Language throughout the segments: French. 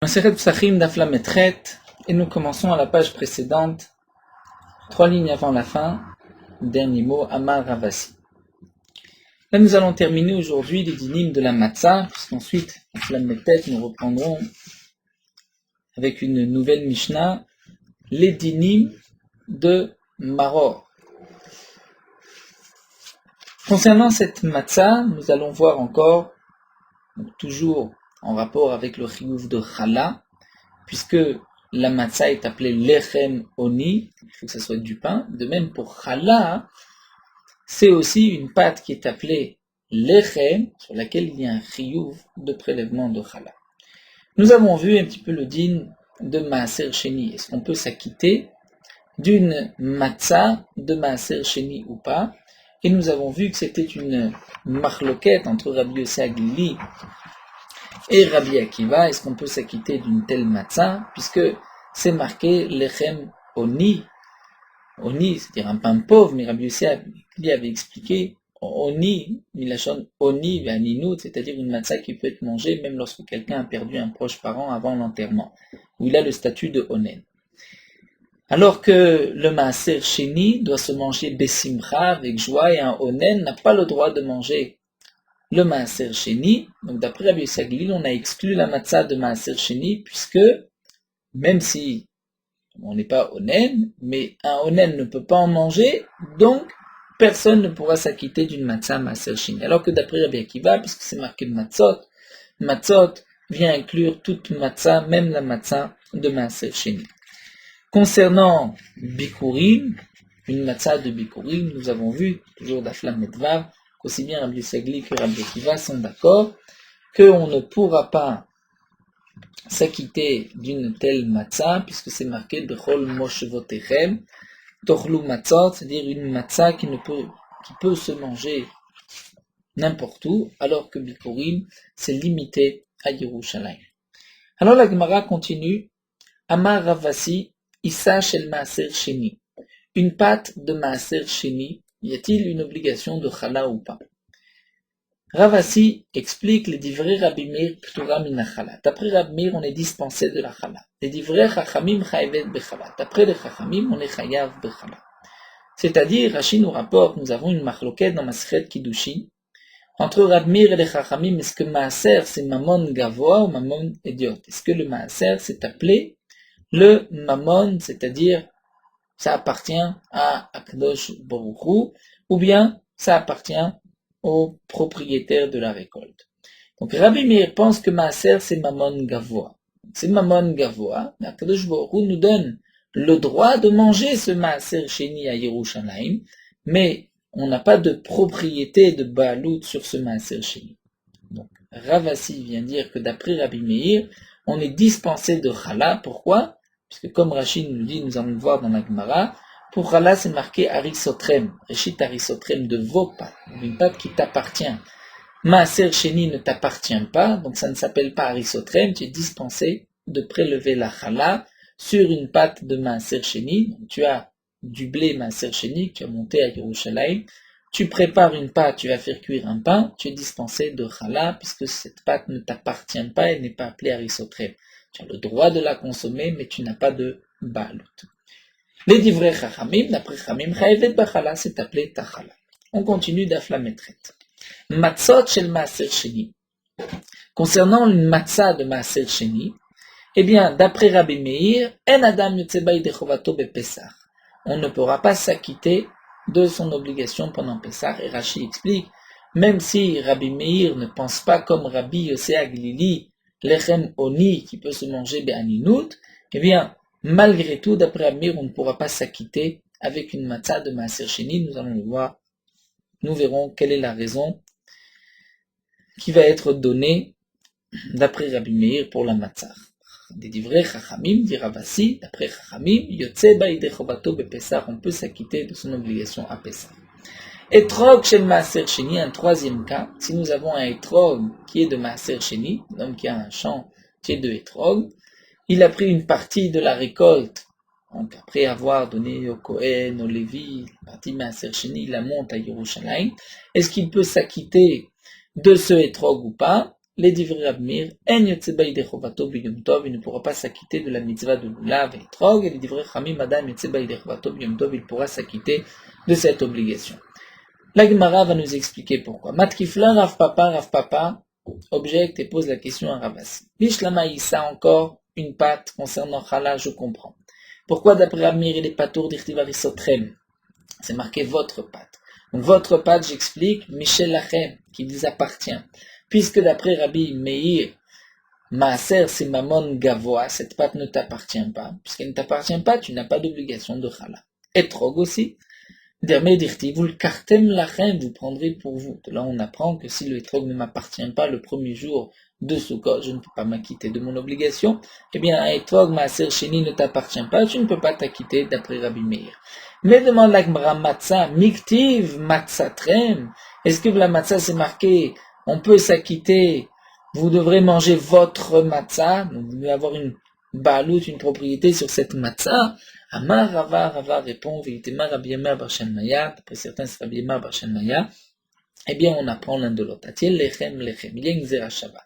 Maseret Psachim Daf Lamed Het, et nous commençons à la page précédente, 3 lignes avant la fin, dernier mot, Amar Ravasi. Là nous allons terminer aujourd'hui les dinim de la Matzah, puisqu'ensuite, Daf Lamed Het, nous reprendrons avec une nouvelle Mishnah, les dinim de Maror. Concernant cette Matzah, nous allons voir encore, donc toujours en rapport avec le chiyuv de challah, puisque la matzah est appelée lechem oni, il faut que ce soit du pain. De même pour challah, c'est aussi une pâte qui est appelée lechem, sur laquelle il y a un chiyuv de prélèvement de challah. Nous avons vu un petit peu le din de maaser sheni. Est-ce qu'on peut s'acquitter d'une matzah de maaser sheni ou pas? Et nous avons vu que c'était une marloquette entre Rabbi Yossi Haglili et Rabbi Akiva. Est-ce qu'on peut s'acquitter d'une telle matzah, puisque c'est marqué lechem oni, c'est-à-dire un pain pauvre, mais Rabbi Yossi Haglili avait expliqué oni, milachon oni ve'aninut, c'est-à-dire une matzah qui peut être mangée même lorsque quelqu'un a perdu un proche parent avant l'enterrement, où il a le statut de onen. Alors que le maaser sheni doit se manger besimcha, avec joie, et un onen n'a pas le droit de manger le maaser sheni. Donc d'après Rabbi Yossi Haglili, on a exclu la matzah de maaser sheni, puisque même si on n'est pas onen, mais un onen ne peut pas en manger, donc personne ne pourra s'acquitter d'une matzah maaser sheni. Alors que d'après Rabbi Akiva, puisque c'est marqué matzot vient inclure toute matzah, même la matzah de maaser sheni. Concernant bikurim, une matzah de bikurim, nous avons vu, toujours Daf Lamed Vav, qu'aussi bien Rabbi Yossi Haglili que Rabbi Akiva sont d'accord qu'on ne pourra pas s'acquitter d'une telle matzah, puisque c'est marqué Bechol Moshevotechem, Tochlu Matzot, c'est-à-dire une matzah qui peut se manger n'importe où, alors que bikurim, c'est limité à Yerushalayim. Alors la Gemara continue, Amar Ravasi, Issa shel maaser sheni. Une pâte de maaser sheni, y a-t-il une obligation de challah ou pas? Ravasi explique les divrei Rabbi Meir ptura min challah. D'après Rabbi Meir, on est dispensé de la challah. Les divrei chachamim chayavet bechallah. D'après les chachamim, on est chayav bechallah. C'est-à-dire, Rashi nous rapporte, nous avons une marloquette dans Masechet Kiddushin entre Rabbi Meir et les chachamim. Est-ce que maaser c'est mamon gavoa ou mamon idiot? Est-ce que le maaser c'est appelé le mammon, c'est-à-dire ça appartient à Akadosh Baruch Hu, ou bien ça appartient au propriétaire de la récolte. Donc Rabbi Meir pense que maaser c'est mammon gavoa. C'est mammon gavoa, mais Akadosh Baruch Hu nous donne le droit de manger ce maaser sheni à Yerushalayim, mais on n'a pas de propriété de baalout sur ce maaser sheni. Donc Ravasi vient dire que d'après Rabbi Meir, on est dispensé de challah. Pourquoi? Puisque comme Rachid nous dit, nous allons le voir dans la Gemara, pour challah c'est marqué harisotrem, reshit harisotrem, de vos pâtes, une pâte qui t'appartient. Maaser sheni ne t'appartient pas, donc ça ne s'appelle pas harisotrem, tu es dispensé de prélever la challah sur une pâte de maaser sheni. Donc, tu as du blé maaser sheni que tu as monté à Yerushalayim, tu prépares une pâte, tu vas faire cuire un pain, tu es dispensé de challah, puisque cette pâte ne t'appartient pas et n'est pas appelée harisotrem. Tu as le droit de la consommer, mais tu n'as pas de baalout. Les divrei chachamim, d'après chachamim, chayavet b'challah, c'est appelé tachala. On continue Daf Lamed Het. Matzot shel maaser sheni. Concernant une matzah de maaser sheni, eh bien, d'après Rabbi Meir, en adam yotze bayidei chovato bepesach. On ne pourra pas s'acquitter de son obligation pendant Pessah. Et Rashi explique, même si Rabbi Meir ne pense pas comme Rabbi Yossi Haglili, lechem oni, qui peut se manger be'aninut, eh bien, malgré tout, d'après Rabbi Meir, on ne pourra pas s'acquitter avec une matzah de maaser sheni. Nous allons le voir. Nous verrons quelle est la raison qui va être donnée d'après Rabbi Meir pour la matzah. Des divrei chachamim, dit Ravasi, d'après chachamim, yotze bayidei chovato bepesach, on peut s'acquitter de son obligation à Pessah. Etrog shel maaser sheni, un troisième cas, si nous avons un etrog qui est de maaser sheni, donc qui a un champ qui est de etrog, il a pris une partie de la récolte, donc après avoir donné au Kohen, au Lévi, la partie maaser sheni, il la monte à Yerushalayim, est-ce qu'il peut s'acquitter de ce etrog ou pas? les divrei Rab Meir, en yotze baïdei chovato biyom tov, il ne pourra pas s'acquitter de la mitzvah de lulav et etrog, et les divrei Chamim adam yotze baïdei chovato biyom tov, il pourra s'acquitter de cette obligation. La Gemara va nous expliquer pourquoi. Matkifla Rav Papa objecte et pose la question à Ravasi. Bishlama Issa encore une patte concernant Chala, je comprends. Pourquoi d'après Rab Meir il est patour d'Irtivarisotrem? C'est marqué votre patte. Donc votre patte, j'explique, Michel Lachem, qui vous appartient. Puisque d'après Rabbi Meir, Maaser c'est Mamon Gavoa, cette patte ne t'appartient pas. Puisqu'elle ne t'appartient pas, tu n'as pas d'obligation de Chala. Etrog aussi. Dermé dirti, vous le kartem lachem, vous prendrez pour vous. De là, on apprend que si le etrog ne m'appartient pas le premier jour de Sukkot, je ne peux pas m'acquitter de mon obligation. Eh bien, un etrog maaser sheni ne t'appartient pas, tu ne peux pas t'acquitter d'après Rabbi Meir. Mais demande la Gemara matzah, miktiv matzatrem. Est-ce que la matzah c'est marqué, on peut s'acquitter, vous devrez manger votre matzah, donc vous devez avoir une balout, une propriété sur cette matzah. Amar Rava répond, Veitemar Rabbi Yemar bar Shenmaya, d'après certains c'est Rabbi Yemar bar Shenmaya, eh bien on apprend l'un de l'autre. Atiel lechem, il y a une zerachava.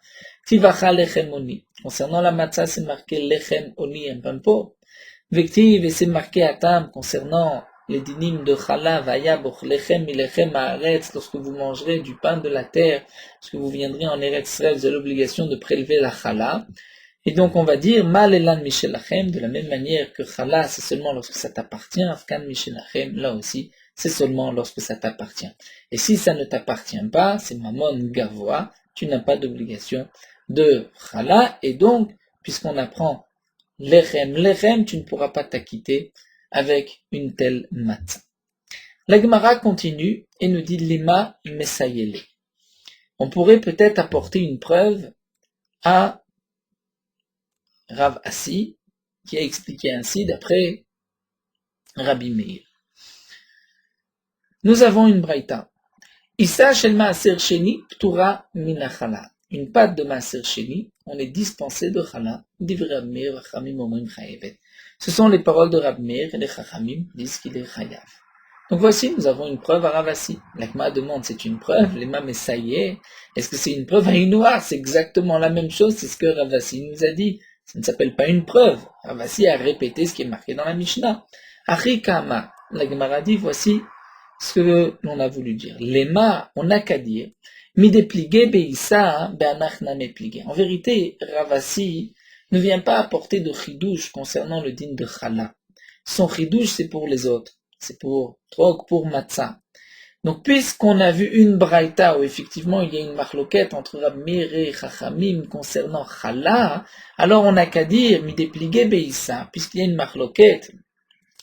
Tivacha lechem oni. Concernant la matzah, c'est marqué lechem oni, un pain pauvre. Vektiv, et c'est marqué atam, concernant les dinim de chala, vaya boch lechem ilechem haaretz, lorsque vous mangerez du pain de la terre, lorsque vous viendrez en Eretz Israël, vous avez l'obligation de prélever la chala. Et donc on va dire, mal elan mishelachem, de la même manière que chala, c'est seulement lorsque ça t'appartient, afkan mishelachem, là aussi, c'est seulement lorsque ça t'appartient. Et si ça ne t'appartient pas, c'est mamon gavoa, tu n'as pas d'obligation de chala, et donc, puisqu'on apprend lechem, tu ne pourras pas t'acquitter avec une telle matzah. La Gemara continue et nous dit lima mesayele. On pourrait peut-être apporter une preuve à Rav Assi, qui a expliqué ainsi d'après Rabbi Meir. Nous avons une braïta. Issa shel maaser sheni ptura min chala. Une pâte de maaser sheni, on est dispensé de chala. Divrei Rab Meir, Chachamim omrim chayevet. Ce sont les paroles de Rab Meir et les Chachamim disent qu'il est chayav. Donc voici, nous avons une preuve à Rav Assi. L'Agma demande, c'est une preuve, l'Ema Messaye, est-ce que c'est une preuve à une noire? C'est exactement la même chose, c'est ce que Rav Assi nous a dit. Ça ne s'appelle pas une preuve. Rav Assi a répété ce qui est marqué dans la Mishnah. Achikama, la Gemara dit, voici ce que l'on a voulu dire. L'Ema, on n'a qu'à dire, mi dépligé beissa, be'anach name pligé. En vérité, Rav Assi ne vient pas apporter de chidouche concernant le din de chala. Son chidouche, c'est pour les autres. C'est pour trog, pour matzah. Donc, puisqu'on a vu une braïta où effectivement il y a une marloquette entre Rab Meir et Chachamim concernant chala, alors on n'a qu'à dire mi dépligé beissa, puisqu'il y a une marloquette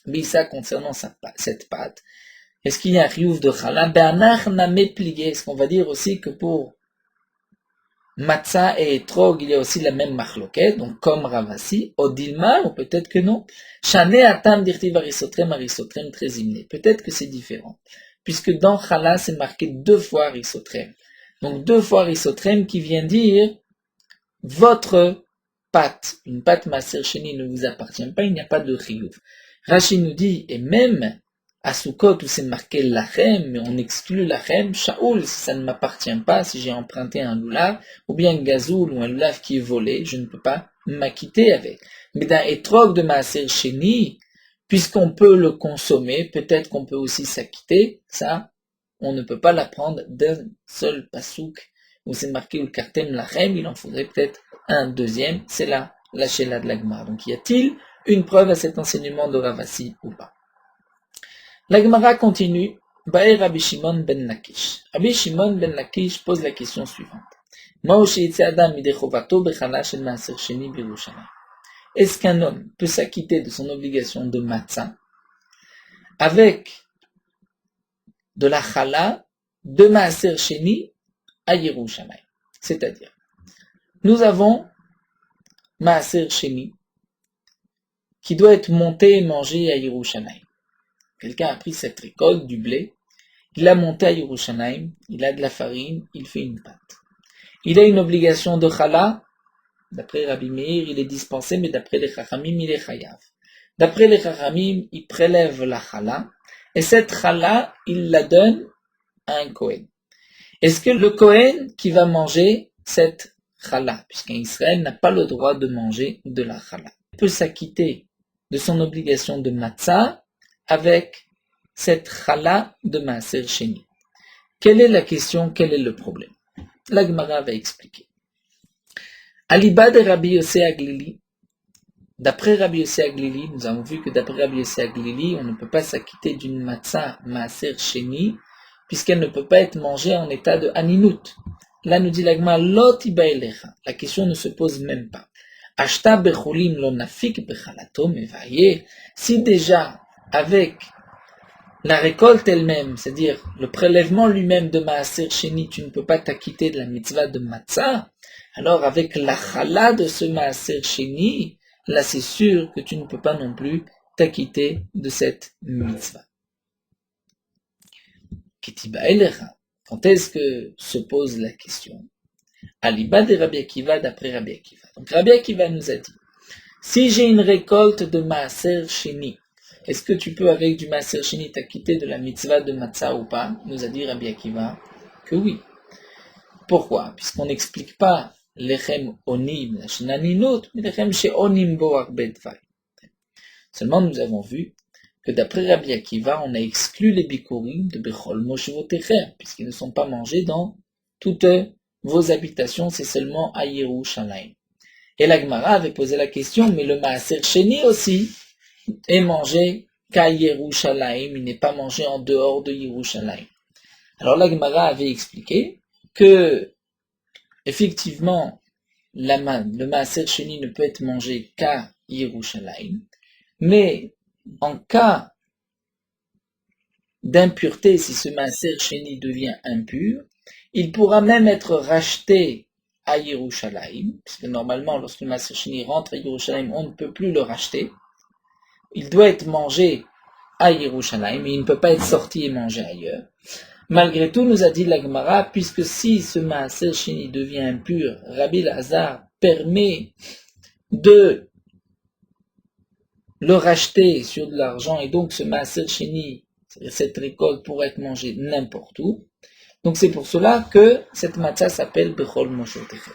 beissa concernant cette pâte. Est-ce qu'il y a un riouf de chala? Be'anach name pligé. Est-ce qu'on va dire aussi que pour matzah et etrog, il y a aussi la même marloquette, donc comme Rav Assi, Odilma, ou peut-être que non. Shane atam dirtiv arisotrem trezimne. Peut-être que c'est différent. Puisque dans chala, c'est marqué 2 fois arisotrem. Donc 2 fois arisotrem qui vient dire votre pâte. Une pâte maaser sheni ne vous appartient pas, il n'y a pas de chiyuv. Rashi nous dit, et même à Sukkot où c'est marqué lachem, mais on exclut lachem, shaoul, si ça ne m'appartient pas, si j'ai emprunté un lulav, ou bien gazoul ou un lulav qui est volé, je ne peux pas m'acquitter avec. Mais dans etrog de maaser sheni, puisqu'on peut le consommer, peut-être qu'on peut aussi s'acquitter, ça, on ne peut pas l'apprendre d'un seul pasouk où c'est marqué le kartem lachem, il en faudrait peut-être un deuxième, c'est là la shela de l'agmar. Donc y a-t-il une preuve à cet enseignement de Rav Assi ou pas? La Gemara continue. Baer Rabbi Shimon ben Lakish. Rabbi Shimon ben Lakish pose la question suivante. Est-ce qu'un homme peut s'acquitter de son obligation de matzah avec de la chala de maaser sheni à Yerushalayim? C'est-à-dire, nous avons maaser sheni qui doit être monté et mangé à Yerushalayim. Quelqu'un a pris cette récolte du blé, il l'a monté à Yerushalayim, il a de la farine, il fait une pâte. Il a une obligation de chala, d'après Rabbi Meir, il est dispensé, mais d'après les Chachamim, il est chayav. D'après les Chachamim, il prélève la chala, et cette chala, il la donne à un Kohen. Est-ce que le Kohen qui va manger cette challah, puisqu'un Israël n'a pas le droit de manger de la challah. Il peut s'acquitter de son obligation de matzah avec cette challah de maaser sheni. Quelle est la question? Quel est le problème? La Gemara va expliquer. Aliba de Rabbi Yossé Aglili. D'après Rabbi Yossé Aglili, nous avons vu que d'après Rabbi Yossé Aglili, on ne peut pas s'acquitter d'une matzah maaser sheni, puisqu'elle ne peut pas être mangée en état de aninut. Là nous dit la Gemara, Lo tiba elecha. La question ne se pose même pas. Ashta bechulim lo nafik bechalato mevaye. Si déjà, avec la récolte elle-même, c'est-à-dire le prélèvement lui-même de maaser sheni, tu ne peux pas t'acquitter de la mitzvah de matzah, alors avec la challah de ce maaser sheni, là c'est sûr que tu ne peux pas non plus t'acquitter de cette mitzvah. Ketiba elecha. Quand est-ce que se pose la question? Aliba de Rabbi Akiva, d'après Rabbi Akiva. Donc Rabbi Akiva nous a dit, si j'ai une récolte de maaser sheni, est-ce que tu peux avec du maaser sheni t'acquitter de la mitzvah de matzah ou pas? Nous a dit Rabbi Akiva que oui. Pourquoi? Puisqu'on n'explique pas lechem onim, la shenaninut, mais lechem she onim bo arbedvai. Seulement nous avons vu que d'après Rabbi Akiva, on a exclu les bikurim de Bechol Moshevotechem, puisqu'ils ne sont pas mangés dans toutes vos habitations, c'est seulement à Yerushalayim. Et la Gemara avait posé la question, mais le maaser sheni aussi est mangé qu'à Yerushalayim, il n'est pas mangé en dehors de Yerushalayim. Alors la Gemara avait expliqué que, effectivement, le maaser sheni ne peut être mangé qu'à Yerushalayim, mais en cas d'impureté, si ce maaser sheni devient impur, il pourra même être racheté à Yerushalayim, parce que normalement, lorsque le maaser sheni rentre à Yerushalayim, on ne peut plus le racheter. Il doit être mangé à Yerushalayim, mais il ne peut pas être sorti et mangé ailleurs. Malgré tout, nous a dit la Gemara, puisque si ce maaser sheni devient impur, Rabbi Lazar permet de le racheter sur de l'argent, et donc ce maaser sheni, cette récolte pourrait être mangée n'importe où. Donc c'est pour cela que cette matzah s'appelle Bechol Moshevotechem.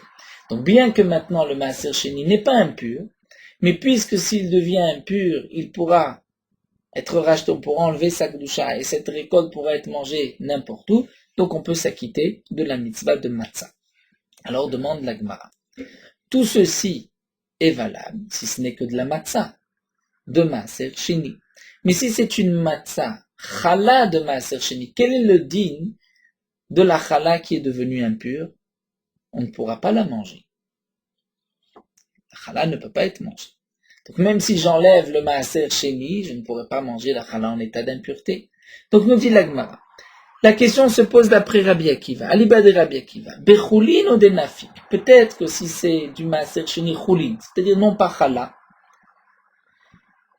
Donc bien que maintenant le maaser sheni n'est pas impur, mais puisque s'il devient impur, il pourra être racheté, on pourra enlever sa kedusha, et cette récolte pourra être mangée n'importe où, donc on peut s'acquitter de la mitzvah de matzah. Alors demande la Gemara. Tout ceci est valable si ce n'est que de la matzah de maaser sheni. Mais si c'est une matzah challah de maaser sheni, quel est le din de la challah qui est devenue impure? On ne pourra pas la manger. La challah ne peut pas être mangée. Donc même si j'enlève le maaser sheni, je ne pourrai pas manger la challah en état d'impureté. Donc nous dit la Gemara. La question se pose d'après Rabbi Akiva. Aliba de Rabbi Akiva. Bechulin ou de nafik. Peut-être que si c'est du maaser sheni chulin, c'est-à-dire non pas challah.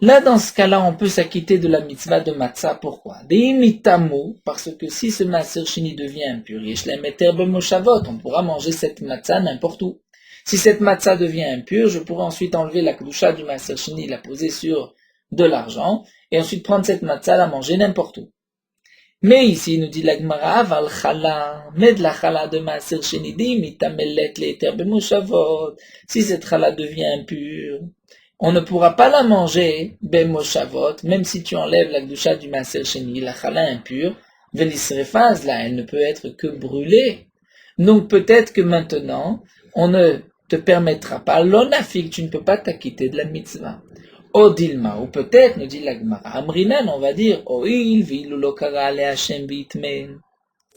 Là, dans ce cas-là, on peut s'acquitter de la mitzvah de matzah. Pourquoi? Deimitamo, parce que si ce maaser sheni devient impur, on pourra manger cette matzah n'importe où. Si cette matzah devient impure, je pourrai ensuite enlever la kedusha du maaser sheni, la poser sur de l'argent, et ensuite prendre cette matzah, la manger n'importe où. Mais ici, nous dit la Gemara, aval challah, mais de la challah de maaser sheni, dimitamelet le'eter b'moshavot. Si cette challah devient impure, on ne pourra pas la manger, b'moshavot, même si tu enlèves la kedusha du maaser sheni, la challah impure, velisrefaz, là, elle ne peut être que brûlée. Donc peut-être que maintenant, on ne te permettra pas, l'onafik, tu ne peux pas t'acquitter de la mitzvah. Odilma, ou peut-être, nous dit la Gemara, Amrinan, on va dire, Oil, vilu lo kara le Hashem bitmen,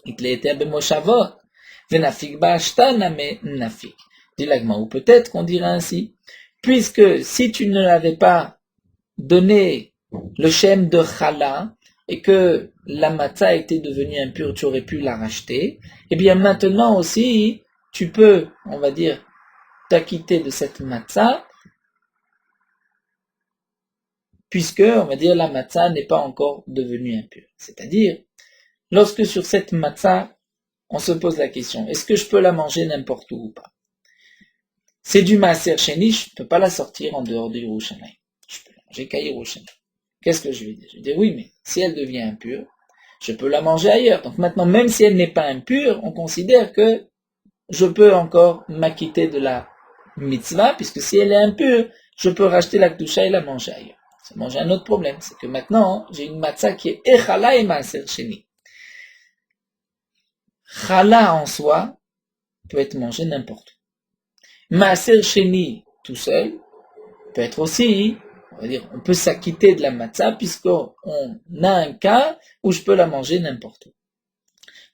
itleeter b'moshavot, venafik ba'ashtana me nafik. Dit la Gemara, ou peut-être qu'on dira ainsi, puisque si tu ne l'avais pas donné le shem de challah, et que la matzah était devenue impure, tu aurais pu la racheter, et bien maintenant aussi, tu peux, on va dire, t'acquitter de cette matzah, puisque, on va dire, la matzah n'est pas encore devenue impure. C'est-à-dire, lorsque sur cette matzah, on se pose la question, est-ce que je peux la manger n'importe où ou pas? C'est du maaser sheni, je ne peux pas la sortir en dehors de Yerushalayim. Je peux la manger qu'à Yerushalayim. Qu'est-ce que je vais dire? Je vais dire, oui, mais si elle devient impure, je peux la manger ailleurs. Donc maintenant, même si elle n'est pas impure, on considère que je peux encore m'acquitter de la mitzvah, puisque si elle est impure, je peux racheter la kedusha et la manger ailleurs. C'est manger un autre problème, c'est que maintenant, j'ai une matzah qui est echala et maaser sheni. Chala en soi peut être mangé n'importe où. Maaser sheni tout seul peut être aussi, on va dire, on peut s'acquitter de la matzah puisqu'on a un cas où je peux la manger n'importe où.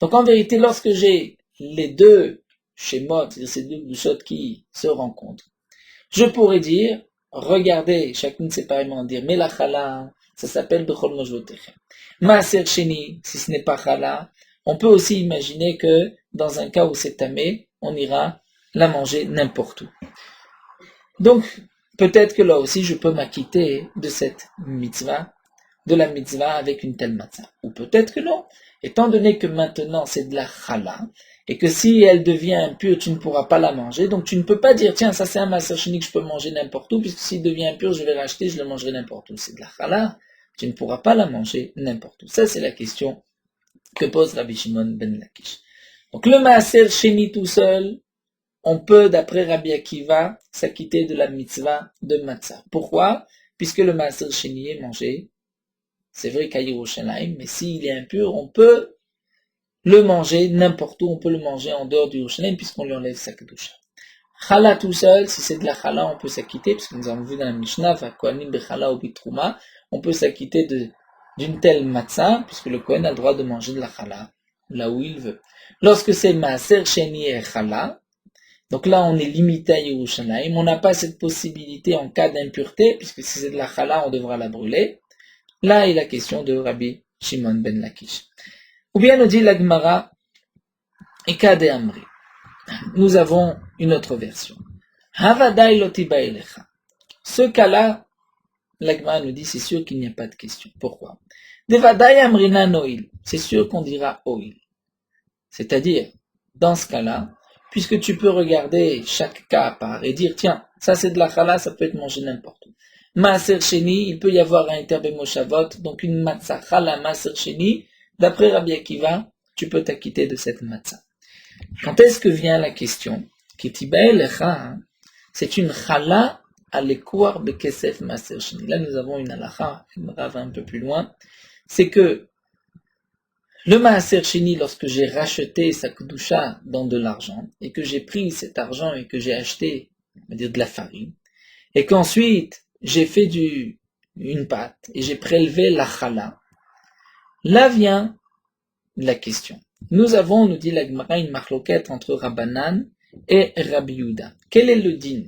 Donc en vérité, lorsque j'ai les deux shemot, c'est-à-dire ces deux bouchots qui se rencontrent, je pourrais dire, regardez chacune séparément, dire mais la chala, ça s'appelle bechol mojvotechem. Maaser sheni, si ce n'est pas chala, on peut aussi imaginer que dans un cas où c'est tamé, on ira la manger n'importe où. Donc, peut-être que là aussi, je peux m'acquitter de cette mitzvah, de la mitzvah avec une telle matzah. Ou peut-être que non. Étant donné que maintenant c'est de la chala, et que si elle devient impure, tu ne pourras pas la manger, donc tu ne peux pas dire, tiens, ça c'est un maaser sheni que je peux manger n'importe où, puisque s'il devient impur, je vais racheter, je le mangerai n'importe où. C'est de la chala, tu ne pourras pas la manger n'importe où. Ça, c'est la question que pose Rabbi Shimon ben Lakish. Donc le maaser sheni tout seul, on peut, d'après Rabbi Akiva, s'acquitter de la mitzvah de matzah. Pourquoi? Puisque le maaser sheni est mangé, c'est vrai qu'à Yerushalayim, mais s'il est impur, on peut le manger n'importe où, on peut le manger en dehors du Yerushalayim puisqu'on lui enlève sa kedusha. Chala tout seul, si c'est de la chala, on peut s'acquitter, puisque nous avons vu dans la Mishnah, Kohanim bechala ou bitrouma, on peut s'acquitter d'une telle matzah, puisque le Kohen a le droit de manger de la chala, là où il veut. Lorsque c'est maaser sheni et chala, donc là on est limité à Yerushalayim, on n'a pas cette possibilité en cas d'impureté, puisque si c'est de la chala, on devra la brûler. Là est la question de Rabbi Shimon ben Lakish. Ou bien nous dit la Gemara, Ekade Amri. Nous avons une autre version. Havadai lotiba elecha. Ce cas-là, la Gemara nous dit, c'est sûr qu'il n'y a pas de question. Pourquoi? Devadai amrina noil. C'est sûr qu'on dira oil. C'est-à-dire, dans ce cas-là, puisque tu peux regarder chaque cas à part et dire, tiens, ça c'est de la chala, ça peut être mangé n'importe où. Maaser sheni, il peut y avoir un interbemoshavot, donc une matzah chala maaser sheni. D'après Rabbi Akiva, tu peux t'acquitter de cette matzah. Quand est-ce que vient la question? C'est une chala à l'équar bekesef maaser sheni. Là, nous avons une halakha, une rave un peu plus loin. C'est que le maaser sheni, lorsque j'ai racheté sa kedusha dans de l'argent, et que j'ai pris cet argent et que j'ai acheté, on va dire, de la farine, et qu'ensuite j'ai fait une pâte, et j'ai prélevé la chala, là vient la question. Nous avons, nous dit la Gemara, une marloquette entre Rabbanan et Rabbi Yehuda. Quel est le din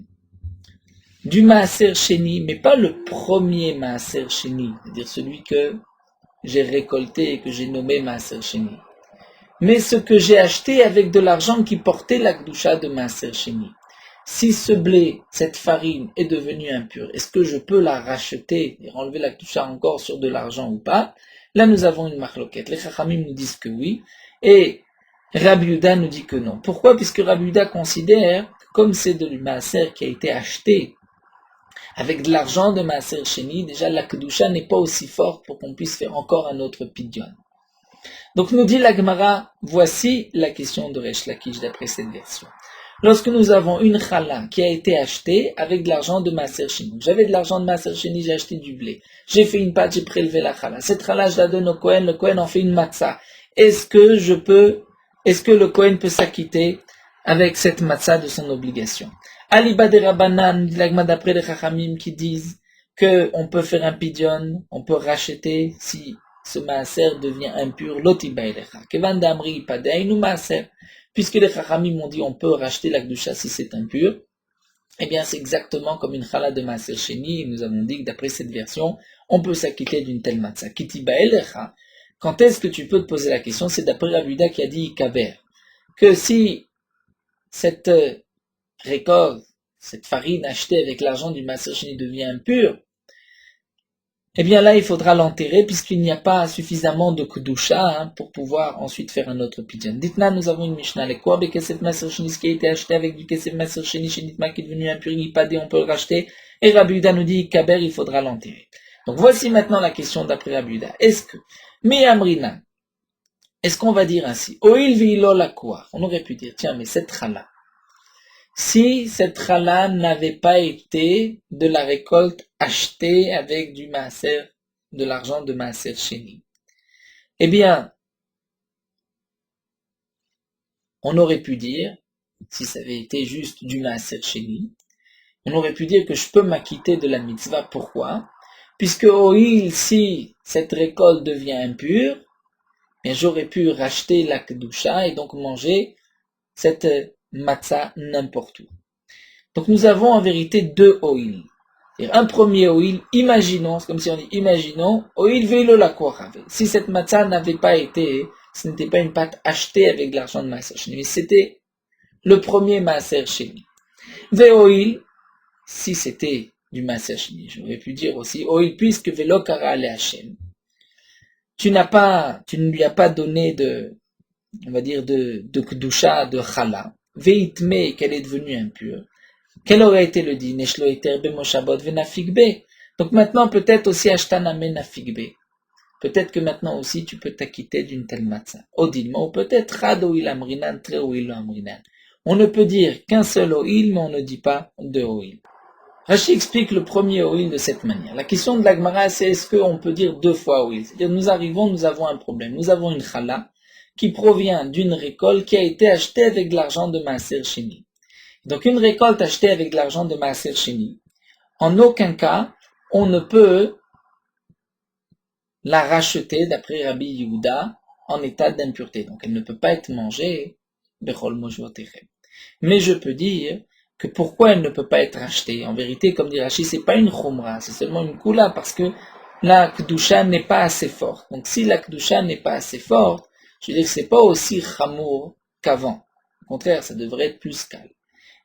du maaser sheni, mais pas le premier maaser sheni, c'est-à-dire celui que j'ai récolté et que j'ai nommé maaser sheni, mais ce que j'ai acheté avec de l'argent qui portait la kedusha de maaser sheni. Si ce blé, cette farine est devenue impure, est-ce que je peux la racheter et enlever la kedusha encore sur de l'argent ou pas? Là, nous avons une marloquette. Les chachamim nous disent que oui, et Rabbi Yehuda nous dit que non. Pourquoi? Puisque Rabbi Yehuda considère que comme c'est de maaser qui a été acheté avec de l'argent de maaser sheni, déjà la kedusha n'est pas aussi forte pour qu'on puisse faire encore un autre pidyon. Donc nous dit la Gemara, voici la question de Resh Lakish d'après cette version. Lorsque nous avons une chala qui a été achetée avec de l'argent de maaser sheni, j'avais de l'argent de maaser sheni, j'ai acheté du blé, j'ai fait une pâte, j'ai prélevé la chala. Cette chala, je la donne au Kohen, le Kohen en fait une matzah. Est-ce que le Kohen peut s'acquitter avec cette matzah de son obligation? Aliba de Rabbanan, d'après les Chachamim qui disent qu'on peut faire un pidyon, on peut racheter si ce maaser devient impur, lotiba elecha. Kevan d'amri padeinu maaser. Puisque les Chachamim ont dit on peut racheter la kedusha si c'est impur, eh bien c'est exactement comme une chala de maaser sheni, et nous avons dit que d'après cette version, on peut s'acquitter d'une telle matzah. Kitiba elecha. Quand est-ce que tu peux te poser la question? C'est d'après Rabbi Yehuda qui a dit kaber, que si cette récolte, cette farine achetée avec l'argent du maaser sheni devient impure, eh bien là, il faudra l'enterrer puisqu'il n'y a pas suffisamment de kedusha pour pouvoir ensuite faire un autre pidyon. Dites-là, nous avons une Mishnah, les quoi, kesef maaser sheni, ce qui a été acheté avec du kesef maaser sheni, chez Nitma qui est devenu impur, padé, on peut le racheter. Et Rabbi Yehuda nous dit, kaber, il faudra l'enterrer. Donc voici maintenant la question d'après Rabbi Yehuda. Est-ce que, mi amrina, est-ce qu'on va dire ainsi? Oil vilo la quoi? On aurait pu dire, tiens, mais cette challah, si cette challah n'avait pas été de la récolte achetée avec du maaser, de l'argent de maaser chéni, eh bien, on aurait pu dire, si ça avait été juste du maaser chéni, on aurait pu dire que je peux m'acquitter de la mitzvah. Pourquoi? Puisque oil, si cette récolte devient impure, bien j'aurais pu racheter la kedusha et donc manger cette matzah n'importe où. Donc nous avons en vérité deux oil. Un premier oil, imaginons, c'est comme si on dit imaginons, oil velo la koravé. Si cette matzah n'avait pas été, ce n'était pas une pâte achetée avec de l'argent de maaser sheni, mais c'était le premier maaser sheni. Ve oil, si c'était du maaser sheni, j'aurais pu dire aussi oil puisque velo kara le Hashem. Tu ne lui as pas donné on va dire de kedusha, de chala. Veitme, qu'elle est devenue impure. Quel aurait été le din? Donc maintenant, peut-être aussi ashtaname nafigbe. Peut-être que maintenant aussi, tu peux t'acquitter d'une telle matzah. Odilma, ou peut-être rad oil amrinan, tre oil amrinan. On ne peut dire qu'un seul oil, mais on ne dit pas deux oil. Rashi explique le premier oil de cette manière. La question de la Gemara, c'est est-ce qu'on peut dire deux fois oil? C'est-à-dire, nous avons un problème. Nous avons une chala qui provient d'une récolte qui a été achetée avec de l'argent de maaser sheni. Donc une récolte achetée avec de l'argent de maaser sheni, en aucun cas, on ne peut la racheter, d'après Rabbi Yehuda, en état d'impureté. Donc elle ne peut pas être mangée, bechol mojvotechem. Mais je peux dire que pourquoi elle ne peut pas être achetée? En vérité, comme dit Rashi, c'est pas une chumra, c'est seulement une kula, parce que la kedusha n'est pas assez forte. Donc si la kedusha n'est pas assez forte, je veux dire que c'est pas aussi chamour qu'avant. Au contraire, ça devrait être plus calme.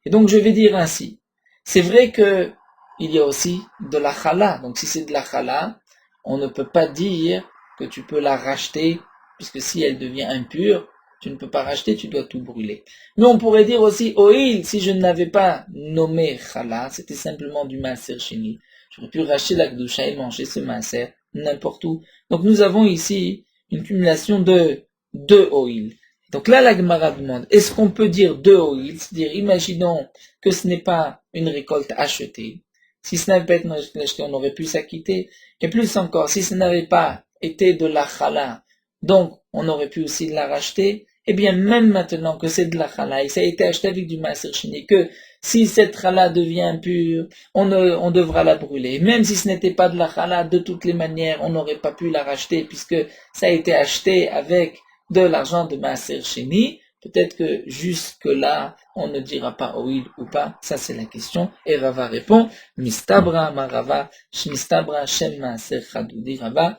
Et donc je vais dire ainsi, c'est vrai que il y a aussi de la chala. Donc si c'est de la chala, on ne peut pas dire que tu peux la racheter, puisque si elle devient impure, tu ne peux pas racheter, tu dois tout brûler. Mais on pourrait dire aussi, oil, si je n'avais pas nommé chala, c'était simplement du maaser sheni, j'aurais pu racheter la kedusha et manger ce maaser n'importe où. Donc nous avons ici une cumulation de deux oil. Donc là, la Gemara demande, est-ce qu'on peut dire deux oil? C'est-à-dire, imaginons que ce n'est pas une récolte achetée. Si ce n'avait pas été une récolte achetée, on aurait pu s'acquitter. Et plus encore, si ce n'avait pas été de la chala, donc on aurait pu aussi la racheter. Eh bien, même maintenant que c'est de la chala, et ça a été acheté avec du maaser sheni, que si cette chala devient impure, on devra la brûler. Même si ce n'était pas de la chala, de toutes les manières, on n'aurait pas pu la racheter, puisque ça a été acheté avec de l'argent de maaser sheni. Peut-être que jusque-là, on ne dira pas oil ou pas. Ça, c'est la question. Et Rava répond, Mistabra marava, Shmistabra shem maaser chadoudi Rava.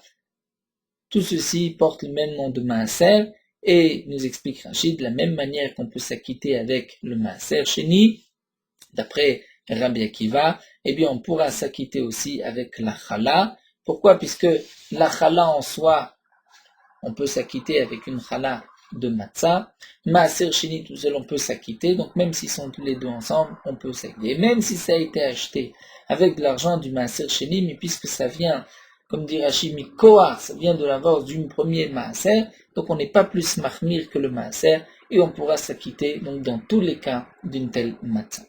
Tout ceci porte le même nom de maaser. Et nous explique Rashi, de la même manière qu'on peut s'acquitter avec le maaser sheni, d'après Rabbi Akiva, eh bien on pourra s'acquitter aussi avec la chala. Pourquoi? Puisque la chala en soi, on peut s'acquitter avec une chala de matzah. Maaser sheni tout seul, on peut s'acquitter. Donc même s'ils sont tous les deux ensemble, on peut s'acquitter. Même si ça a été acheté avec de l'argent du maaser sheni, mais puisque ça vient, comme dit Rashi, mikoar, ça vient de la vente du premier maaser, donc on n'est pas plus mahmir que le maaser, et on pourra s'acquitter donc dans tous les cas d'une telle matzah.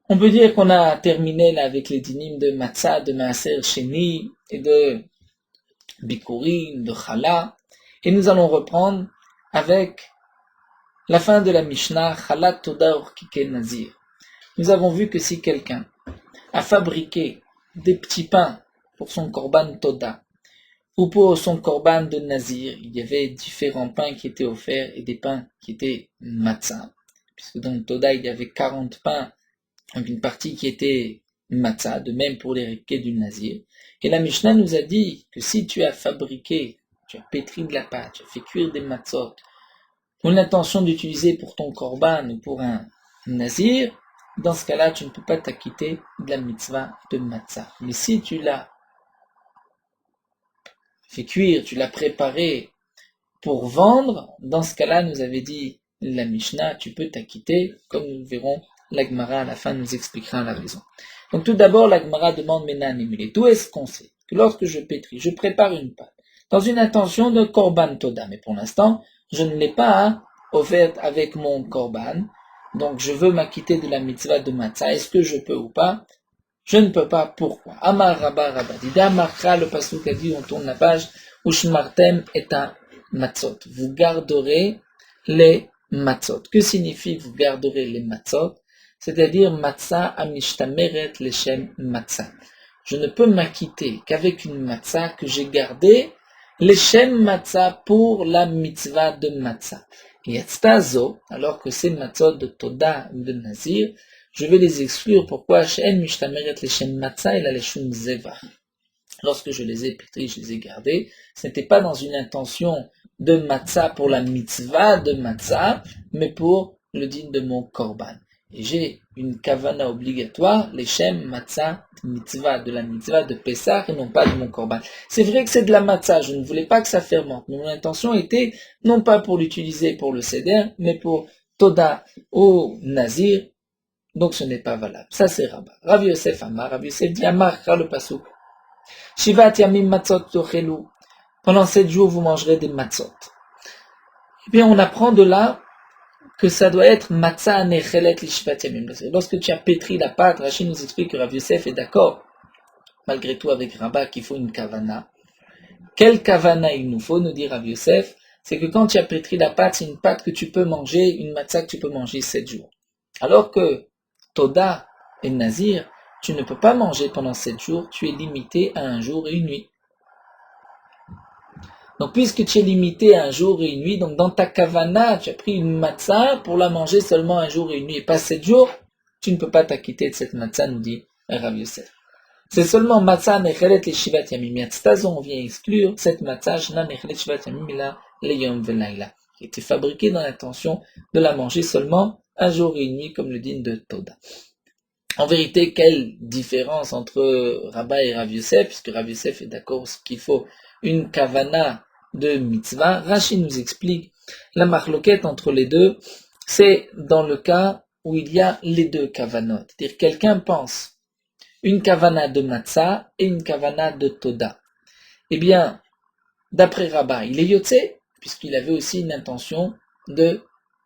On peut dire qu'on a terminé là avec les dynimes de matzah, de maaser sheni et de bikurim, de chala, et nous allons reprendre avec la fin de la Mishnah, Chalat Toda Orkike Nazir. Nous avons vu que si quelqu'un a fabriqué des petits pains pour son korban Toda, ou pour son korban de Nazir, il y avait différents pains qui étaient offerts et des pains qui étaient matzah, puisque dans le Toda il y avait 40 pains, donc une partie qui était matzah, de même pour les riquets du Nazir. Et la Mishnah nous a dit que si tu as fabriqué, tu as pétri de la pâte, tu as fait cuire des matzot, pour l'intention d'utiliser pour ton korban ou pour un nazir, dans ce cas-là, tu ne peux pas t'acquitter de la mitzvah de matzah. Mais si tu l'as fait cuire, tu l'as préparé pour vendre, dans ce cas-là, nous avait dit la Mishnah, tu peux t'acquitter, comme nous verrons, la Gemara à la fin nous expliquera la raison. Donc tout d'abord, la Gemara demande Menan Emile. D'où est-ce qu'on sait que lorsque je pétris, je prépare une pâte. dans une intention de korban toda. Mais pour l'instant, je ne l'ai pas offerte avec mon korban, donc je veux m'acquitter de la mitzvah de matzah. Est-ce que je peux ou pas? Je ne peux pas. Pourquoi? Amar Rabba Rabba Dida Marcha, le pasuk a dit, on tourne la page, Ushmartem et un matzot. Vous garderez les matzot. Que signifie vous garderez les matzot? C'est-à-dire matzah amishtameret leshem matzah. Je ne peux m'acquitter qu'avec une matzah que j'ai gardée leshem matzah pour la mitzvah de matzah. Et yatztazo, alors que ces matzot de Toda ou de Nazir, je vais les exclure. Pourquoi? Lorsque je les ai pétris, je les ai gardés, ce n'était pas dans une intention de matzah pour la mitzvah de matzah, mais pour le din de mon korban. Et j'ai une kavana obligatoire, les shem matzah mitzvah, de la mitzvah de Pessah et non pas de mon korban. C'est vrai que c'est de la matzah, je ne voulais pas que ça fermente, mais mon intention était non pas pour l'utiliser pour le seder, mais pour Toda ou Nazir, donc ce n'est pas valable. Ça c'est Rabba. Rav Yosef Amar, Rav Yosef dit Amar, le pasuk. Shivat yamim matzot tochelu. Pendant 7 jours vous mangerez des matzot. Eh bien on apprend de là que ça doit être matzah nechelet li shivat yamim. Lorsque tu as pétri la pâte, Rachid nous explique que Rav Yosef est d'accord, malgré tout avec Rabba, qu'il faut une kavana. Quelle kavana il nous faut, nous dit Rav Yosef? C'est que quand tu as pétri la pâte, c'est une pâte que tu peux manger, une matzah que tu peux manger 7 jours. Alors que Toda et Nazir, tu ne peux pas manger pendant 7 jours, tu es limité à un jour et une nuit. Donc puisque tu es limité à un jour et une nuit, donc dans ta kavana, tu as pris une matzah pour la manger seulement un jour et une nuit et pas 7 jours, tu ne peux pas t'acquitter de cette matzah, nous dit Rav Yosef. C'est seulement matzah nechelet le shivat yamim. On vient exclure cette matzah shna nechelet shivat yamim ila leyom velayla, qui était fabriquée dans l'intention de la manger seulement un jour et une nuit, comme le dit de Toda. En vérité, quelle différence entre Rabba et Rav Yosef, puisque Rav Yosef est d'accord qu'il faut une kavana de mitzvah. Rashi nous explique la marloquette entre les deux, c'est dans le cas où il y a les deux kavanot. C'est-à-dire quelqu'un pense une kavana de matzah et une kavana de Toda. Eh bien, d'après Rabba, il est yotze, puisqu'il avait aussi une intention de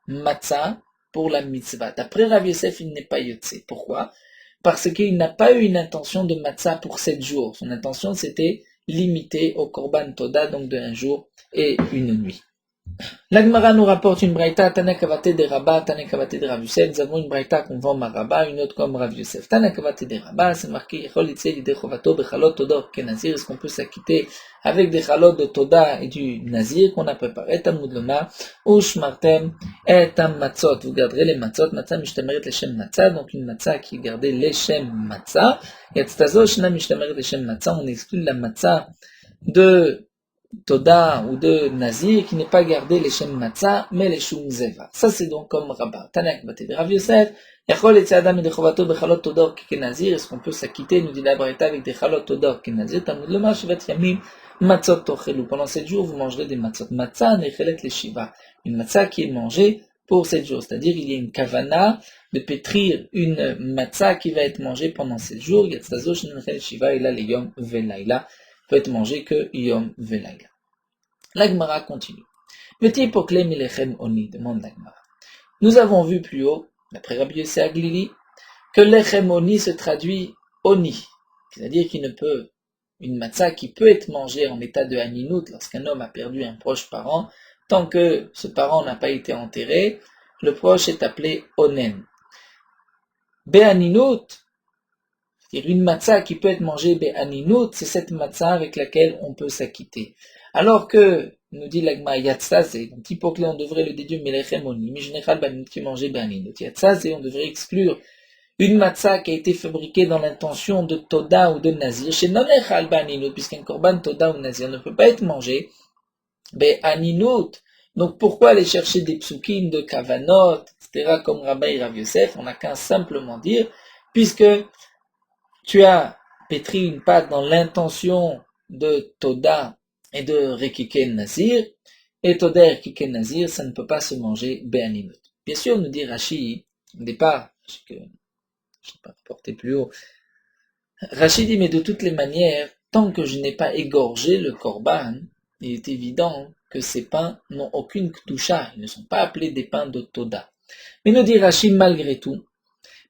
matzah pour la mitzvah. D'après Rav Yosef, il n'est pas yotze. Pourquoi? Parce qu'il n'a pas eu une intention de matzah pour 7 jours. Son intention, c'était limité au korban Toda, donc de un jour et une nuit. La Gemara nous rapporte une braïta, Tanakavate de Rabba, Tanakavate de Rav Yosef. Nous avons une braïta qu'on vend à Rabba, une autre comme Rav Yosef. Tanakavate de Rabba, c'est marqué, Yechol Itse Lide Chovato Bechalot Todor Kenazir. Est-ce qu'on peut s'acquitter avec des chalot de Toda et du Nazir qu'on a préparé? Talmud Loma, Ush Martem, et Tam Matzot. Vous garderez les Matzot, Matzah Mishtameret Leshem Matzah, donc une Matzah qui est gardée Leshem Matzah. Yatztazo Shna Mishtameret Leshem Matzah, on exclut la Matzah de Toda ou de Nazir qui n'est pas gardé les Shem Matzah, mais les Shum Zeva. Ça c'est donc comme Rabba. Tanak Baté de Rav Yosef, Yachol et Adam et de Chovato Bechalot Todor Kenazir, est-ce qu'on peut s'acquitter, nous dit la Braïta, avec des Chalot Todor Kenazir, Talmud Loma Shivat Yamim, Matzot Tochelu. Pendant 7 jours, vous mangerez des Matzot. Matzah Nechelet les Shiva. Une Matzah qui est mangée pour 7 jours. C'est-à-dire, il y a une kavana de pétrir une Matzah qui va être mangée pendant 7 jours. Yatztazo Shnechel Shiva, il a les Yom Velaila. Peut être mangé que Yom Velaila. La Gemara continue. Veti pokle milechem oni, demande la Gemara. Nous avons vu plus haut, d'après Rabbi Yosef Aglili, que lechem oni se traduit oni, c'est-à-dire qu'il ne peut, une matzah qui peut être mangée en état de haninout lorsqu'un homme a perdu un proche parent, tant que ce parent n'a pas été enterré, le proche est appelé onen. Behaninout, c'est-à-dire une matzah qui peut être mangée be'aninout, c'est cette matzah avec laquelle on peut s'acquitter. Alors que, nous dit l'agma yatzazé, donc hypoclé, on devrait le déduire melechem oni, mais général baninout qui mangeait be'aninout. Yatzazé, on devrait exclure une matzah qui a été fabriquée dans l'intention de Toda ou de Nazir, chez nonechal be'aninout, puisqu'un korban Toda ou Nazir ne peut pas être mangé be'aninout. Donc pourquoi aller chercher des psukim de kavanot, etc., comme Rabbi et Rav Yosef? On n'a qu'à simplement dire, puisque tu as pétri une pâte dans l'intention de Toda et de Rekiken Nazir, et Toda et Rekiken Nazir, ça ne peut pas se manger Be'aninut. Bien sûr, nous dit Rashi, au départ, je ne sais pas porter plus haut, Rashi dit, mais de toutes les manières, tant que je n'ai pas égorgé le korban, il est évident que ces pains n'ont aucune ktusha, ils ne sont pas appelés des pains de Toda. Mais nous dit Rashi malgré tout,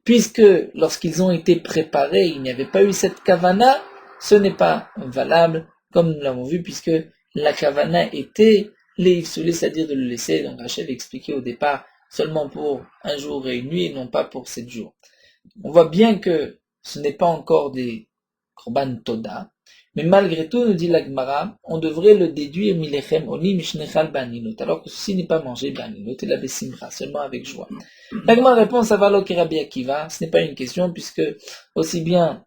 puisque lorsqu'ils ont été préparés, il n'y avait pas eu cette kavana, ce n'est pas valable, comme nous l'avons vu, puisque la kavana était l'ifsoulé, c'est-à-dire de le laisser, donc Rachel expliqué au départ, seulement pour un jour et une nuit, et non pas pour 7 jours. On voit bien que ce n'est pas encore des korban toda, mais malgré tout, nous dit la Gemara, on devrait le déduire milechem oni mishnechal banilot, alors que ceci n'est pas mangé banilot et la besimra, seulement avec joie. La Gemara répond, ça va l'ok et Rabbi Akiva, ce n'est pas une question, puisque aussi bien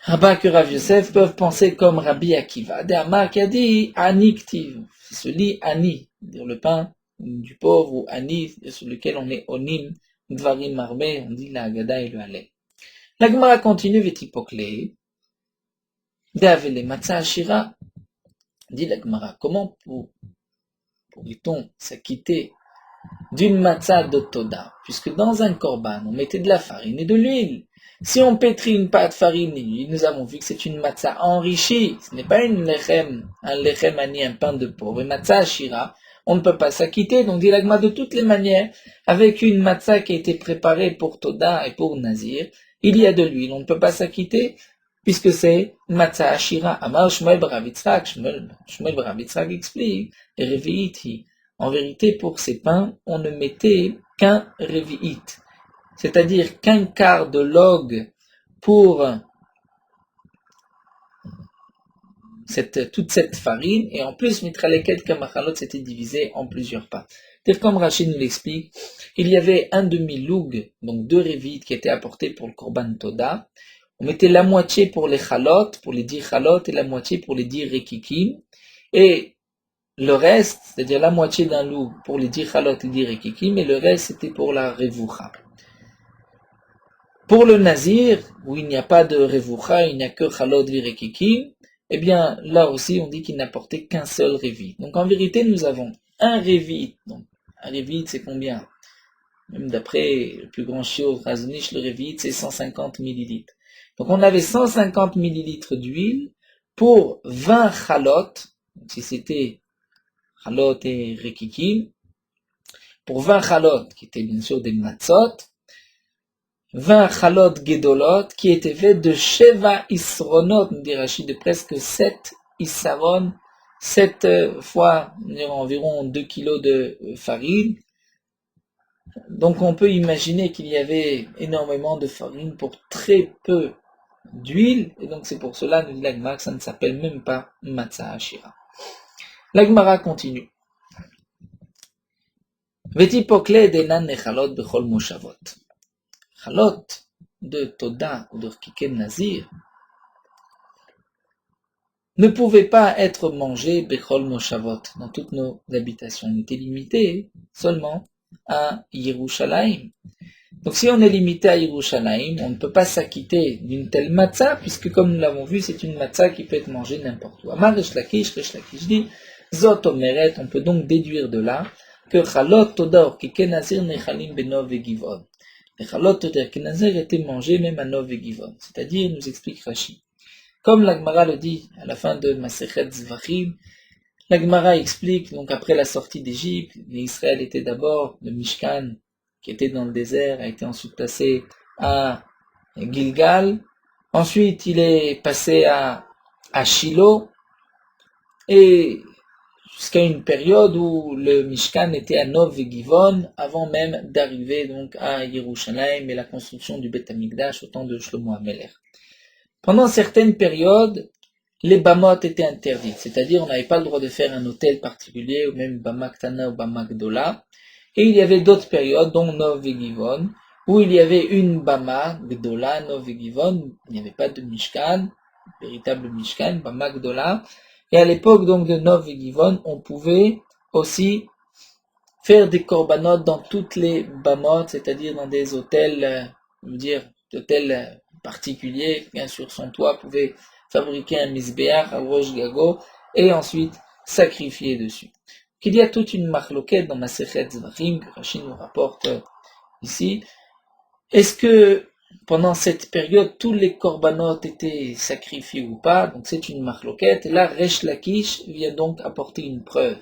Rabba que Rav Yosef peuvent penser comme Rabbi Akiva. De Amar qui a dit ani ktiv, c'est ce lit ani, dire le pain du pauvre, ou ani, sur lequel on est onim, dvarim armé, on dit la Haggadah et le Halel. La Gemara continue, vetipokle, d'avele matzah ashira, dit la Gemara, comment pourrait-on s'acquitter d'une matzah de Toda, puisque dans un korban, on mettait de la farine et de l'huile. Si on pétrit une pâte farine et l'huile, nous avons vu que c'est une matzah enrichie, ce n'est pas un lechem ani, un pain de pauvre. Une matzah ashira, on ne peut pas s'acquitter, donc dit la Gemara, de toutes les manières, avec une matzah qui a été préparée pour Toda et pour Nazir, il y a de l'huile, on ne peut pas s'acquitter, puisque c'est matzah ashira. Amar Shmuel bar Rav Yitzchak, Shmuel bar Rav Yitzchak explique, revi'iti. En vérité, pour ces pains, on ne mettait qu'un revi'it, c'est-à-dire qu'un quart de log pour toute cette farine, et en plus, mitra lesquels kamachalot s'était divisé en plusieurs parts. C'est-à-dire, comme Rachid nous l'explique, il y avait un demi-loug, donc 2 revi'it qui étaient apportés pour le korban toda. On mettait la moitié pour les chalot, pour les 10 chalot, et la moitié pour les 10 rekikim, et le reste, c'est-à-dire la moitié d'un loup pour les 10 chalot et 10 rekikim, mais le reste c'était pour la revoucha. Pour le nazir, où il n'y a pas de revoucha, il n'y a que chalot et rekikim, eh bien là aussi on dit qu'il n'apportait qu'un seul revit. Donc en vérité nous avons un revit. Donc un revit c'est combien? Même d'après le plus grand shiur Razonich, le revit c'est 150 millilitres. Donc on avait 150 millilitres d'huile pour 20 chalot, si c'était chalot et rekikim, pour 20 chalot, qui étaient bien sûr des matzot, 20 chalot gedolot, qui étaient faits de sheva isronot, nous dit Rachid, de presque 7 isaron, 7 fois environ 2 kilos de farine. Donc on peut imaginer qu'il y avait énormément de farine pour très peu d'huile, et donc c'est pour cela, nous dit la Gemara, que ça ne s'appelle même pas matzah ashira. La Gemara continue. Vetipokle denan nechalot bechol moshavot. Chalot de Toda ou de Kiken Nazir ne pouvaient pas être mangés bechol moshavot dans toutes nos habitations. On était limité seulement à Yerushalayim. Donc si on est limité à Yerushalayim, on ne peut pas s'acquitter d'une telle matzah, puisque comme nous l'avons vu, c'est une matzah qui peut être mangée n'importe où. Amar Resh Lakish dit, Zot Omeret, on peut donc déduire de là que Chalot Toda ou Kiken Nazir nechalim benov et givon. Les Chalot Toda et Kiken Nazir étaient mangés même à Nov et Givon. C'est-à-dire, nous explique Rashi. Comme la Gemara le dit à la fin de Masechet Zvachim, la Gemara explique, donc après la sortie d'Égypte, Israël était d'abord le Mishkan, qui était dans le désert, a été ensuite placé à Gilgal. Ensuite, il est passé à Shiloh, et jusqu'à une période où le Mishkan était à Nov et Givon, avant même d'arriver donc à Yerushalayim et la construction du Beth Amikdash au temps de Shlomo HaMelech. Pendant certaines périodes, les bamot étaient interdites, c'est-à-dire on n'avait pas le droit de faire un hôtel particulier, ou même bama ktana ou bama gdola. Et il y avait d'autres périodes, dont Nov et Givon, où il y avait une bama gdola, Nov et Givon, il n'y avait pas de Mishkan, véritable Mishkan, bama gdola. Et à l'époque donc de Nov et Givon, on pouvait aussi faire des korbanot dans toutes les bamot, c'est-à-dire dans des hôtels, hôtels particuliers. Bien sûr, son toit pouvait fabriquer un misbéach à roche gago et ensuite sacrifier dessus. Il y a toute une marloquette dans Masechet Zvachim que Rashi nous rapporte ici. Est-ce que pendant cette période, tous les korbanot étaient sacrifiés ou pas, donc c'est une marloquette. Et là, Resh Lakish vient donc apporter une preuve.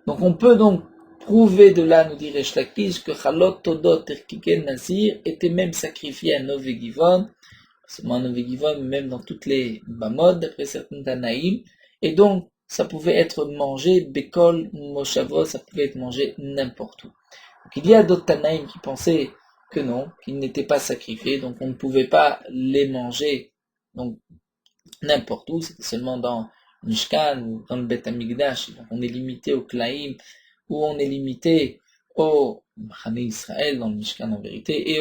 Donc on peut donc prouver de là, nous dit Resh Lakish, que Chalot, Todot, Erkiken, Nazir étaient même sacrifiés à Novegivon, seulement à Novegivon, même dans toutes les Bamod, d'après certains Tanaïm, et donc ça pouvait être mangé, Bekol, Moshavot, ça pouvait être mangé n'importe où. Donc il y a d'autres Tanaïm qui pensaient que non, qu'ils n'étaient pas sacrifiés, donc on ne pouvait pas les manger donc n'importe où, c'était seulement dans Mishkan ou dans le Bet Amikdash, donc on est limité au Klaïm, ou on est limité au Machane Israël dans le Mishkan en vérité, et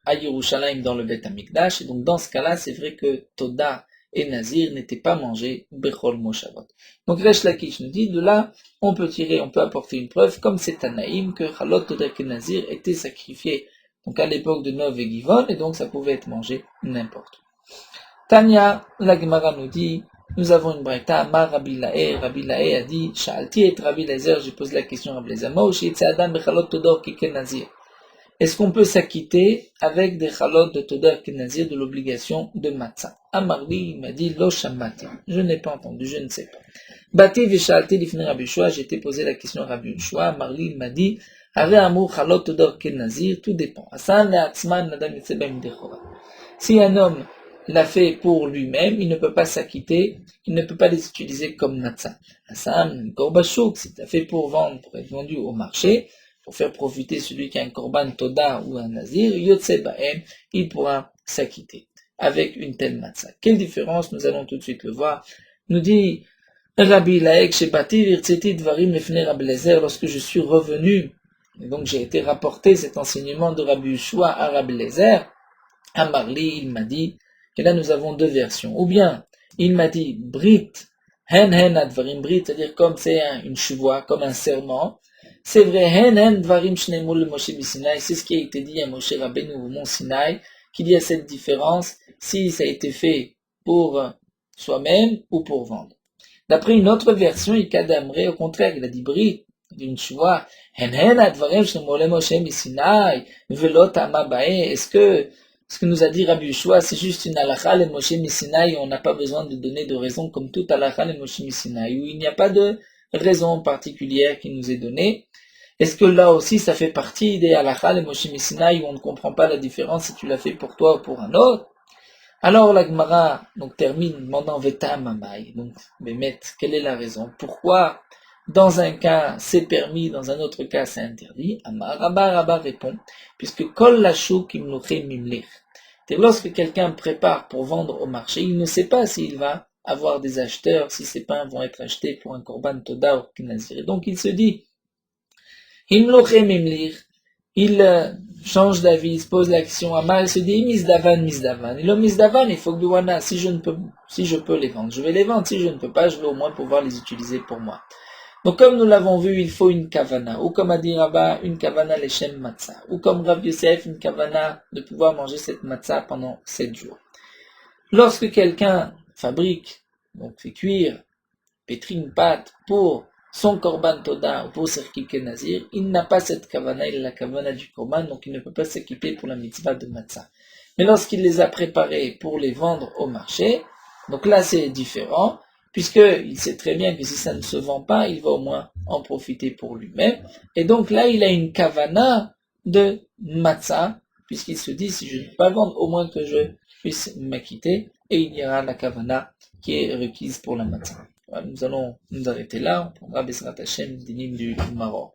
à Yerushalayim dans le Bet Amikdash, et donc dans ce cas-là, c'est vrai que Toda et Nazir n'étaient pas mangés Bechol Moshavot. Donc Resh Lakish nous dit, de là, on peut apporter une preuve, comme c'est Tanaïm, que Chalot, Toda et Nazir étaient sacrifiés donc à l'époque de Nov et Givon, et donc ça pouvait être mangé n'importe où. Tanya, la Gemara nous dit, nous avons une braïta, Amar Rabbi Lae a dit, Sha'alti et Rabbi Lezer, j'ai posé la question à Rabbi Lezer, Adam bechalot todor kiken nazir. Est-ce qu'on peut s'acquitter avec des chalot de todor kiken nazir de l'obligation de matzah? Amarli, il m'a dit, Lo shammati, je n'ai pas entendu, je ne sais pas. Bati v'sha'alti lifnei Rabbi Yoshua, j'ai été posé la question à Rabbi Yoshua, Amarli, il m'a dit, Hare amur chalot todor kiken nazir, tout dépend. Asan le'atzman nadam yitzebem midechora. Si un homme l'a fait pour lui-même, il ne peut pas s'acquitter, il ne peut pas les utiliser comme matzah. Hassan, korbachouk, si tu as fait pour vendre, pour être vendu au marché, pour faire profiter celui qui a un korban toda ou un nazir, yotse ba'em, il pourra s'acquitter avec une telle matzah. Quelle différence? Nous allons tout de suite le voir. Nous dit Rabbi Laek Shebati Virtseti Dvarim Lefne Rabbi Lezer, lorsque je suis revenu, et donc j'ai été rapporté cet enseignement de Rabbi Yoshua à Rabbi Lezer, à Marli, il m'a dit, et là nous avons deux versions. Ou bien, il m'a dit, Brit, hen advarim Brit, c'est-à-dire comme c'est une chevoie, comme un serment. C'est vrai, hen dvarim shneimul Moshe Sinai, c'est ce qui a été dit à Moshe Rabbeinu au mont Sinaï, qu'il y a cette différence si ça a été fait pour soi-même ou pour vendre. D'après une autre version, il cadamrait, au contraire, il a dit Brit, d'une chevoie, hen advarim shneimul Moshe Sinai, velot amabae, est-ce que ce que nous a dit Rabbi Yoshua, c'est juste une halakha le Moshe Sinaï, on n'a pas besoin de donner de raison comme toute halakha le Moshe Sinaï, où il n'y a pas de raison particulière qui nous est donnée. Est-ce que là aussi ça fait partie des halakha le Moshe Sinaï où on ne comprend pas la différence si tu l'as fait pour toi ou pour un autre? Alors la Gemara donc termine demandant Veta Mamai, donc Bémet, quelle est la raison? Pourquoi dans un cas c'est permis, dans un autre cas c'est interdit? Amar Rabba répond, puisque Kol Lashou Kimluche Mimlich. C'est-à-dire lorsque quelqu'un prépare pour vendre au marché, il ne sait pas s'il va avoir des acheteurs, si ces pains vont être achetés pour un korban toda ou kinazir. Donc il se dit, Himluche Mimlich, il change d'avis, il se pose la question à mal, il se dit misdavan. Et le misdavan, il faut que douana, si je peux les vendre, je vais les vendre. Si je ne peux pas, je vais au moins pouvoir les utiliser pour moi. Donc comme nous l'avons vu, il faut une kavana, ou comme a dit Rabba, une kavana leshem matzah, ou comme Rav Yosef, une kavana de pouvoir manger cette matzah pendant 7 jours. Lorsque quelqu'un fabrique, donc fait cuire, pétrit une pâte pour son korban toda ou pour s'équiper nazir, il n'a pas cette kavana, il a la kavana du korban, donc il ne peut pas s'équiper pour la mitzvah de matzah. Mais lorsqu'il les a préparés pour les vendre au marché, donc là c'est différent, puisqu'il sait très bien que si ça ne se vend pas, il va au moins en profiter pour lui-même. Et donc là, il a une kavana de matzah, puisqu'il se dit, si je ne peux pas vendre, au moins que je puisse m'acquitter, et il y aura la kavana qui est requise pour la matzah. Voilà, nous allons nous arrêter là, on prendra Besrat Hashem, Dinim du Maroc.